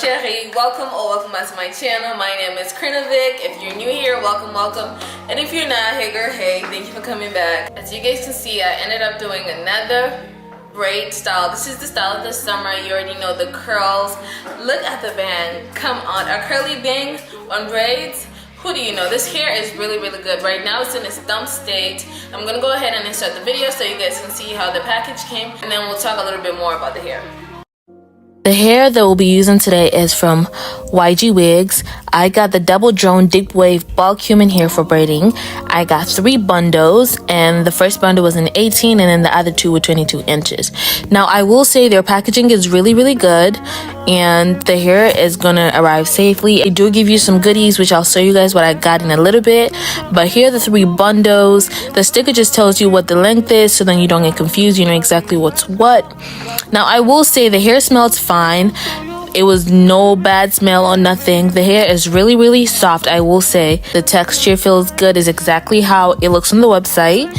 chérie, welcome or welcome back to my channel. My name is Krinovic. If you're new here, welcome. And if you're not, hey girl, hey, thank you for coming back. As you guys can see, I ended up doing another braid style. This is the style of the summer. You already know the curls. Look at the band. Come on, a curly bang on braids. Who do you know? This hair is really good. Right now it's in its dump state. I'm gonna go ahead and insert the video so you guys can see how the package came, and then we'll talk a little bit more about the hair. The hair that we'll be using today is from YGwigs. I got the double drone deep wave bulk human hair for braiding. I got 3 bundles, and the first bundle was in 18 and then the other 2 were 22 inches. Now I will say their packaging is really good, and the hair is gonna arrive safely. I do give you some goodies, which I'll show you guys what I got in a little bit, but here are the 3 bundles. The sticker just tells you what the length is, so then you don't get confused. You know exactly what's what. Now I will say the hair smells fine. It was no bad smell or nothing. The hair is really soft. I will say the texture feels good, is exactly how it looks on the website.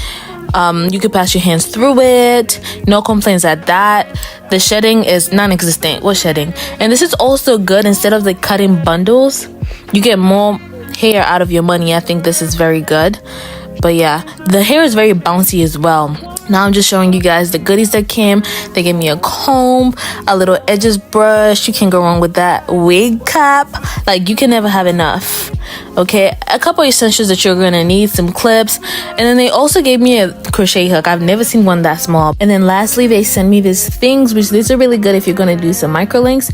You can pass your hands through it, no complaints at that. The shedding is non-existent. What shedding? And this is also good. Instead of like cutting bundles, you get more hair out of your money. I think this is very good. But yeah, the hair is very bouncy as well. Now I'm just showing you guys the goodies that came. They gave me a comb, a little edges brush. You can't go wrong with that. Wig cap. Like, you can never have enough. Okay, a couple essentials that you're gonna need, some clips, and then they also gave me a crochet hook. I've never seen one that small. And then lastly, they sent me these things, which these are really good if you're gonna do some micro links.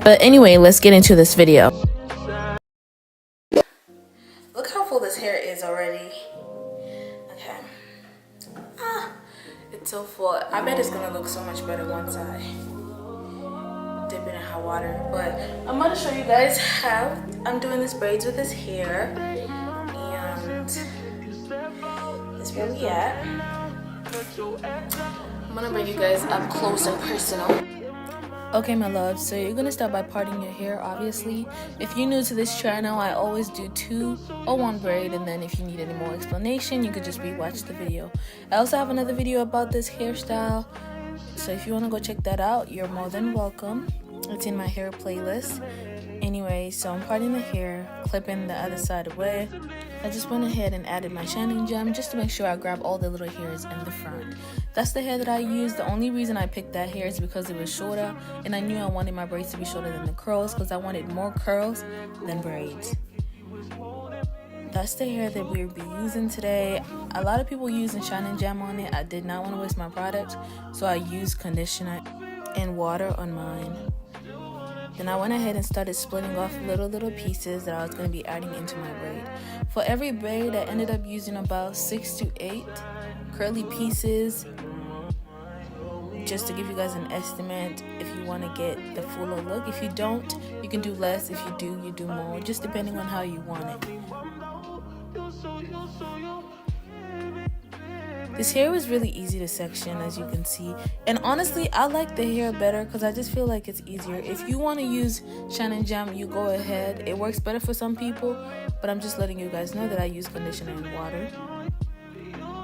But anyway, let's get into this video. Look how full this hair is already. Okay. It's so full. I bet it's gonna look so much better once I dip it in hot water. But I'm gonna show you guys how I'm doing this braids with this hair. And that's where we at. I'm gonna bring you guys up close and personal. Okay, my love, so you're gonna start by parting your hair, obviously. If you're new to this channel, I always do 2 or 1 braid, and then if you need any more explanation, you could just rewatch the video. I also have another video about this hairstyle, so if you want to go check that out, you're more than welcome. It's in my hair playlist. Anyway, so I'm parting the hair, clipping the other side away. I just went ahead and added my shining gem just to make sure I grab all the little hairs in the front. That's the hair that I used. The only reason I picked that hair is because it was shorter, and I knew I wanted my braids to be shorter than the curls because I wanted more curls than braids. That's the hair that we'll be using today. A lot of people using shining gem on it. I did not want to waste my product, so I used conditioner and water on mine. Then I went ahead and started splitting off little pieces that I was going to be adding into my braid. For every braid, I ended up using about 6 to 8 curly pieces, just to give you guys an estimate if you want to get the fuller look. If you don't, you can do less. If you do, you do more, just depending on how you want it. This hair was really easy to section, as you can see, and honestly I like the hair better because I just feel like it's easier. If you want to use shining gem, you go ahead. It works better for some people, but I'm just letting you guys know that I use conditioner and water.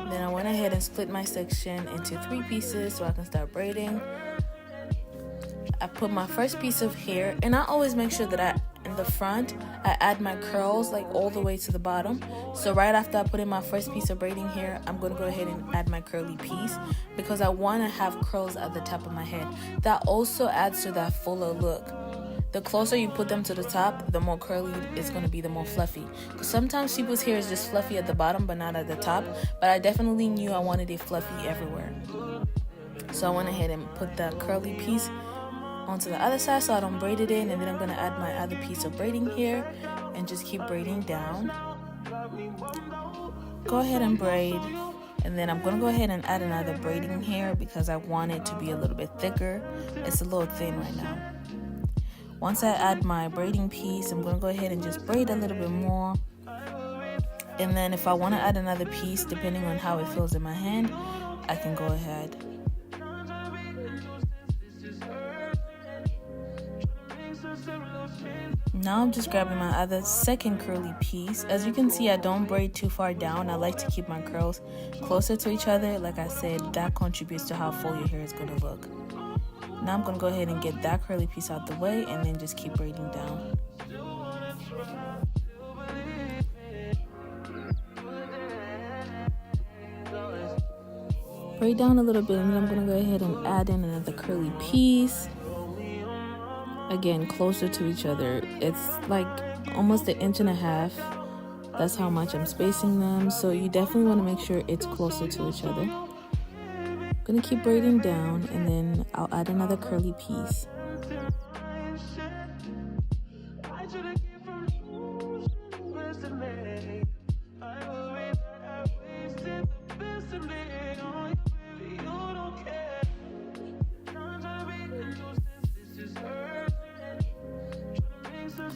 Then I went ahead and split my section into 3 pieces so I can start braiding. I put my first piece of hair, and I always make sure that in the front I add my curls like all the way to the bottom. So right after I put in my first piece of braiding hair, I'm going to go ahead and add my curly piece because I want to have curls at the top of my head. That also adds to that fuller look. The closer you put them to the top, the more curly it's going to be, the more fluffy. Because sometimes people's hair is just fluffy at the bottom but not at the top. But I definitely knew I wanted it fluffy everywhere. So I went ahead and put that curly piece onto the other side so I don't braid it in, and then I'm going to add my other piece of braiding hair and just keep braiding down. Go ahead and braid, and then I'm going to go ahead and add another braiding hair because I want it to be a little bit thicker. It's a little thin right now. Once I add my braiding piece, I'm going to go ahead and just braid a little bit more. And then if I want to add another piece, depending on how it feels in my hand, I can go ahead. Now I'm just grabbing my other second curly piece. As you can see, I don't braid too far down. I like to keep my curls closer to each other. Like I said, that contributes to how full your hair is going to look. Now I'm gonna go ahead and get that curly piece out the way and then just keep braiding down. Braid down a little bit, and then I'm gonna go ahead and add in another curly piece. Again, closer to each other. It's like almost 1.5 inches. That's how much I'm spacing them. So you definitely want to make sure it's closer to each other. I'm gonna keep braiding down, and then I'll add another curly piece.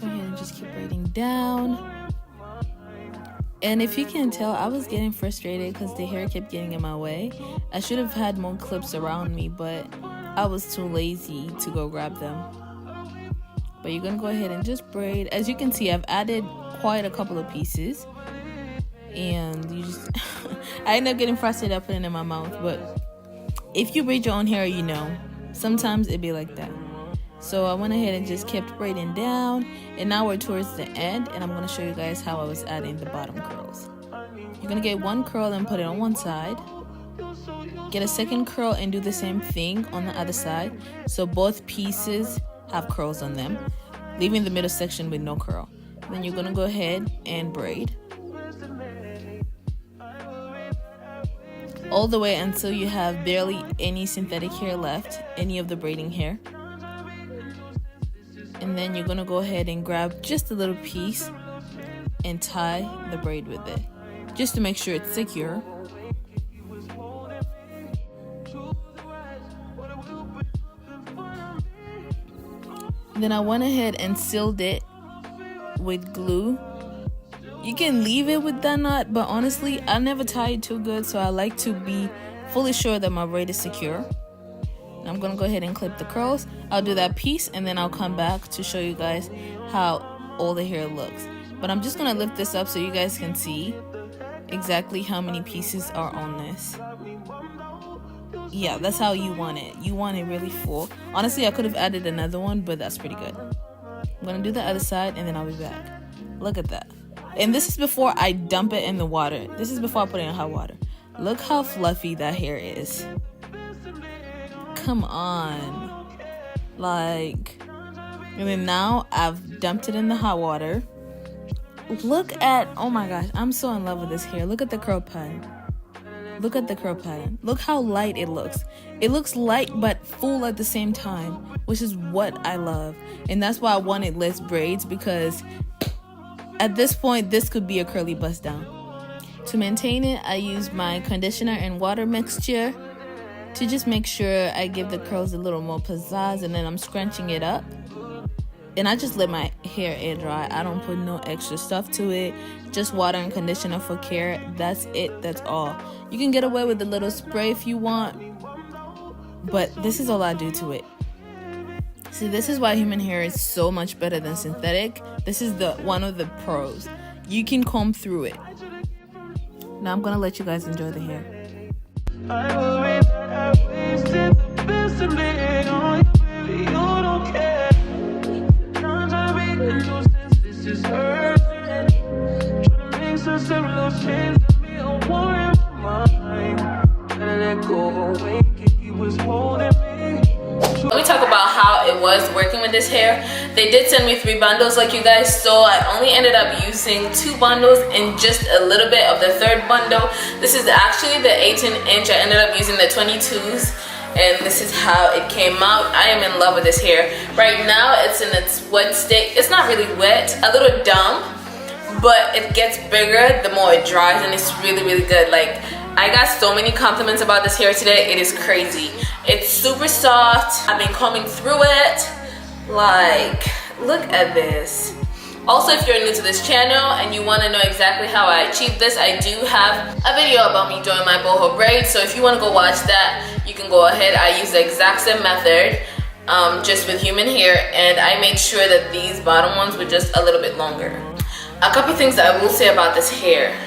Go ahead and just keep braiding down. And if you can tell, I was getting frustrated because the hair kept getting in my way. I should have had more clips around me, but I was too lazy to go grab them. But you're gonna go ahead and just braid. As you can see, I've added quite a couple of pieces, and you just I end up getting frustrated putting it in my mouth. But if you braid your own hair, you know sometimes it be like that. So I went ahead and just kept braiding down, and now we're towards the end, and I'm going to show you guys how I was adding the bottom curls. You're going to get one curl and put it on one side, get a second curl and do the same thing on the other side, so both pieces have curls on them, leaving the middle section with no curl. Then you're going to go ahead and braid all the way until you have barely any synthetic hair left, any of the braiding hair. And then you're going to go ahead and grab just a little piece and tie the braid with it, just to make sure it's secure. Then I went ahead and sealed it with glue. You can leave it with that knot, but honestly, I never tie it too good, so I like to be fully sure that my braid is secure. I'm gonna go ahead and clip the curls. I'll do that piece, and then I'll come back to show you guys how all the hair looks. But I'm just gonna lift this up so you guys can see exactly how many pieces are on this. Yeah, that's how you want it. You want it really full. Honestly, I could have added another one, but that's pretty good. I'm gonna do the other side, and then I'll be back. Look at that. And this is before I dump it in the water. This is before I put it in hot water. Look how fluffy that hair is. Come on. Like, and then now I've dumped it in the hot water. Look at, oh my gosh, I'm so in love with this hair. Look at the curl pattern. Look at the curl pattern. Look how light it looks. It looks light but full at the same time, which is what I love. And that's why I wanted less braids, because at this point, this could be a curly bust down. To maintain it, I use my conditioner and water mixture to just make sure I give the curls a little more pizzazz, and then I'm scrunching it up. And I just let my hair air dry. I don't put no extra stuff to it. Just water and conditioner for care. That's it. That's all. You can get away with a little spray if you want, but this is all I do to it. See, this is why human hair is so much better than synthetic. This is one of the pros. You can comb through it. Now I'm gonna let you guys enjoy the hair. I worry that I wasted the best of me on you, baby, you don't care. Times I read the news since this is urgent. Trying to make sense of those chains that me a war in my mind. Gotta let go away, he was holding me. Let me talk about how it was working with this hair. They did send me 3 bundles like you guys saw. I only ended up using 2 bundles and just a little bit of the 3rd bundle. This is actually the 18-inch. I ended up using the 22s, and this is how it came out. I am in love with this hair. Right now it's in its wet state. It's not really wet, a little dumb, but it gets bigger the more it dries, and it's really, really good. Like, I got so many compliments about this hair today. It is crazy. It's super soft. I've been combing through it. Like, look at this. Also, if you're new to this channel and you want to know exactly how I achieved this, I do have a video about me doing my boho braids. So if you want to go watch that, you can go ahead. I use the exact same method, just with human hair, and I made sure that these bottom ones were just a little bit longer. A couple things that I will say about this hair.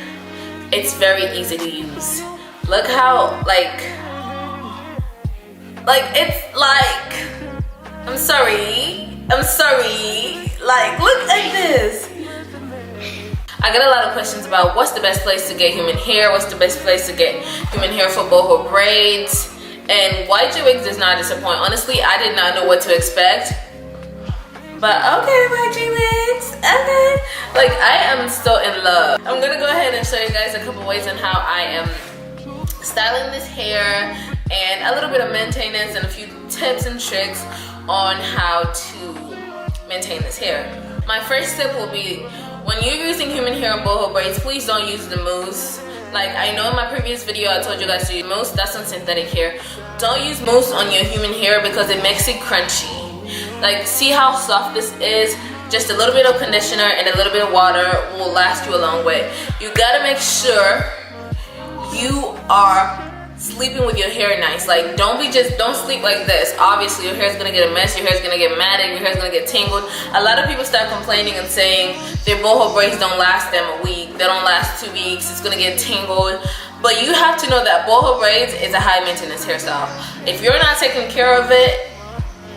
It's very easy to use. Look how, Like, it's like, I'm sorry. Like, look at this. I get a lot of questions about what's the best place to get human hair, what's the best place to get human hair for boho braids, and YGwigs does not disappoint. Honestly, I did not know what to expect, but okay, YGwigs, okay. Like, I am still in love. I'm gonna go ahead and show you guys a couple ways on how I am styling this hair and a little bit of maintenance and a few tips and tricks on how to maintain this hair. My first tip will be, when you're using human hair and boho braids, please don't use the mousse. Like, I know in my previous video I told you guys to use mousse. That's on synthetic hair. Don't use mousse on your human hair because it makes it crunchy. Like, see how soft this is? Just a little bit of conditioner and a little bit of water will last you a long way. You gotta make sure you are sleeping with your hair nice. Like, don't sleep like this. Obviously your hair is gonna get a mess, your hair is gonna get matted, your hair is gonna get tangled. A lot of people start complaining and saying their boho braids don't last them a week, they don't last 2 weeks, it's gonna get tangled. But you have to know that boho braids is a high maintenance hairstyle. If you're not taking care of it,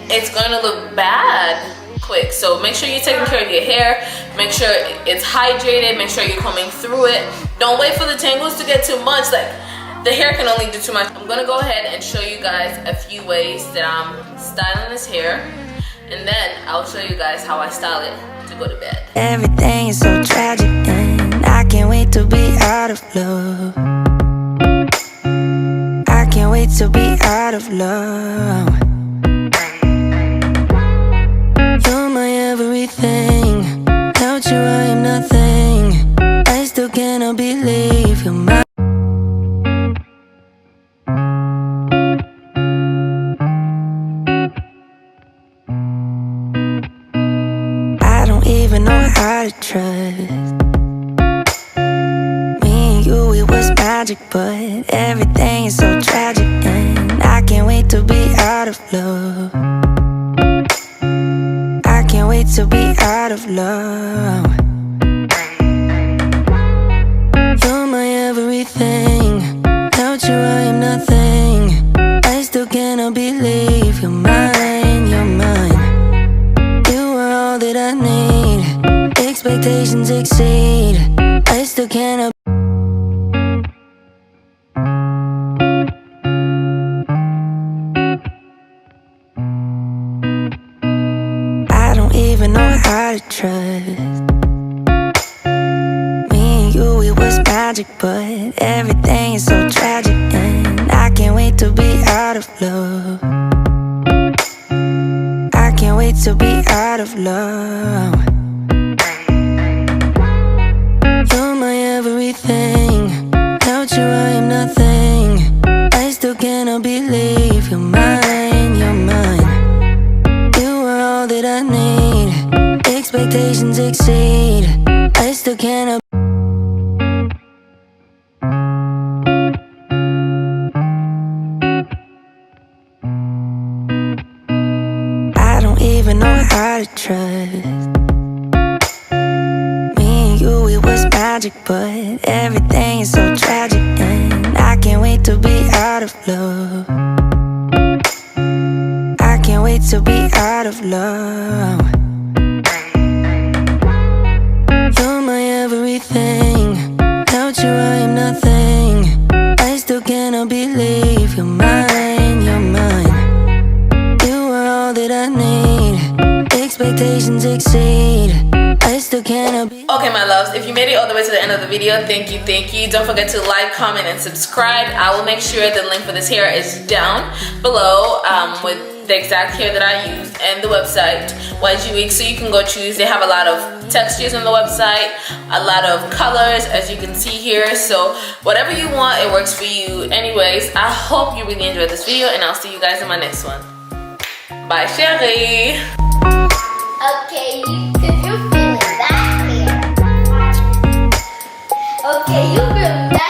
it's gonna look bad quick. So make sure you're taking care of your hair, make sure it's hydrated, make sure you're combing through it. Don't wait for the tangles to get too much. Like, the hair can only do too much. I'm gonna go ahead and show you guys a few ways that I'm styling this hair, and then I'll show you guys how I style it to go to bed. Everything is so tragic and I can't wait to be out of love. I can't wait to be out of love. You're my everything. Without you I am nothing. I still cannot believe you're my even know how to trust. Me and you, it was magic, but everything is so tragic, and I can't wait to be out of love. I can't wait to be out of love. You're my everything. Without you I am nothing. I still cannot believe you're mine, you're mine. You are all that I need. Expectations exceed. I still cannot. I don't even know how to trust. Me and you, it was magic, but everything is so tragic, and I can't wait to be out of love. I can't wait to be out of love. You're my everything. Without you I am nothing. I still cannot believe you're mine, you're mine. You are all that I need. Expectations exceed. I still cannot. I don't even know how to trust. Me and you, it was magic, but everything is so tragic, and I can't wait to be out of love. I can't wait to be out of love. You're my everything. Without you I am nothing. I still cannot believe you're mine, you're mine. You are all that I need. Expectations exceed. I still cannot be. Okay, my loves, if you made it all the way to the end of the video, thank you, thank you. Don't forget to like, comment, and subscribe. I will make sure the link for this hair is down below with the exact hair that I used and the website YGwigs, so you can go choose. They have a lot of textures on the website, a lot of colors, as you can see here. So whatever you want, it works for you. Anyways, I hope you really enjoyed this video, and I'll see you guys in my next one. Bye, chérie. Okay, if you're feeling that hair. Okay, you feel that.